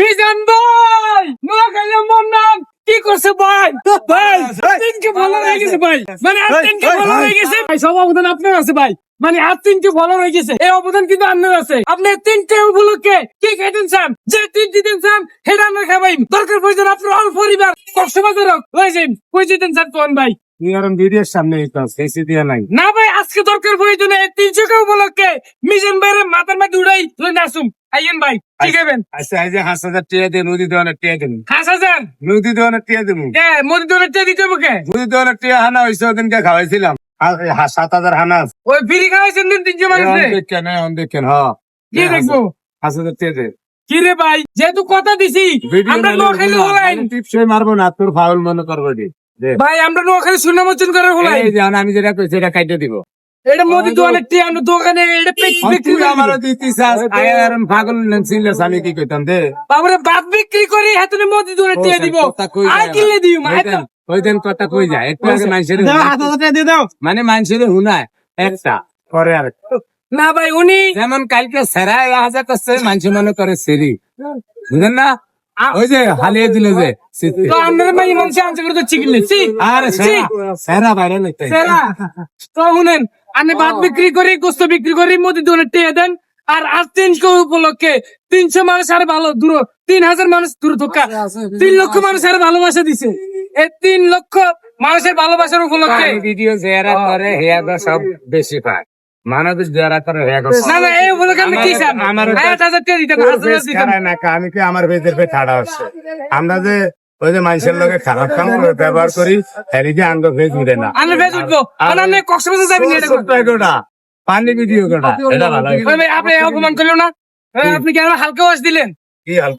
মিজান ভাই নোয়াখালী মন্নান কি করছে ভাই ভাই তিনকে ভালো হয়ে গেছে ভাই মানে আর তিনকে ভালো হয়ে গেছে ভাই সব অবদান আপনার আছে ভাই মানে আর তিনকে ভালো হয়ে গেছে এই অবদান কিন্তু আপনার আছে আপনি তিনটে উপলক্ষে কি খাইতেন চান যে তিনটি দিন চান সেটা আমরা খাবাই দরকার প্রয়োজন আপনার অল পরিবার কক্সবাজার হয়েছেন কই যেতেন চান কোন ভাই ভিডিওর সামনে দিয়া নাই না ভাই আজকে দরকার প্রয়োজনে 300 কে উপলক্ষে মিজান ভাইয়ের মাথার মধ্যে উড়াই তুই নাসুম আইয়েন ভাই কি খাবেন আচ্ছা এই যে 5,000 টাকা দিয়ে নদী দেওয়ানের টাকা দেন 5000 নদী দেওয়ানের টাকা দেবো মোদি দোনের দিতে হবে কে নদী দেওয়ানের টাকা হানা হয়েছে ওদিনকে খাওয়াইছিলাম 7,000 হানা আছে। ওই ফ্রি খাওয়াইছেন দিন 300 মানুষে দেখেন হ্যাঁ কি দেখবো 5,000 টাকা দে কি রে ভাই যেহেতু কথা দিছি আমরা নোয়াখালী হলাই টিপসই মারবো না তোর ফাউল মনে করবো দি ভাই আমরা নোয়াখালী সুনামোচন করে হলাই এই যে আমি যেটা কইছি এটা কাইটে দিব এটা মোদি দোকানের টি আমরা দোকানে এটা বিক্রি করি আমারও দিতে চাস আয়ার পাগল নেনছিলাস আমি কি কইতাম দে বাবরে বাদ বিক্রি করি হাতে মোদি দোকানের টি দিব কথা কই আর কিলে দিও মা ওই দিন কথা কই যায় একটু আগে মানুষের দিয়ে দাও মানে মানুষের হুনায় একটা পরে আর না ভাই উনি যেমন কালকে সেরা হাজার করছে মানুষ মনে করে সেরি বুঝলেন না ওই যে হালিয়ে দিল যে তো আমরা ভাই মানুষ আনছে করে তো চিকিলে চি আরে সেরা বাইরে লইতে সেরা তো শুনেন আমি ভাত বিক্রি করি গোস্ত বিক্রি করি মোদি দোকানের টি দেন আর 300 উপলক্ষে 300 মানুষ আর ভালো দূর 3,000 মানুষ দূর থকা 3 লক্ষ মানুষ আর ভালোবাসা দিছে এই 3 লক্ষ মানুষের ভালোবাসার উপলক্ষে ভিডিও যারা করে হেয়া সব বেশি পায় মানব যারা করে হেয়া না না এই উপলক্ষে আমি কি চান আমার 1000 টাকা দিতে 1000 দিতে না আমি কি আমার ভেতর পে ঠাড়া হচ্ছে আমরা যে ওই যে মানুষের লোকে খারাপ কাম ব্যবহার করি এদিকে আঙ্গ ভেজ মিলে না আমি ভেজ উঠবো কারণ আমি কক্সবাজার যাবেন এটা করতে গোটা পানি ভিডিও গোটা এটা ভালো আপনি অপমান করলেন না আপনি কি আমার হালকা ওয়াশ দিলেন কি হাল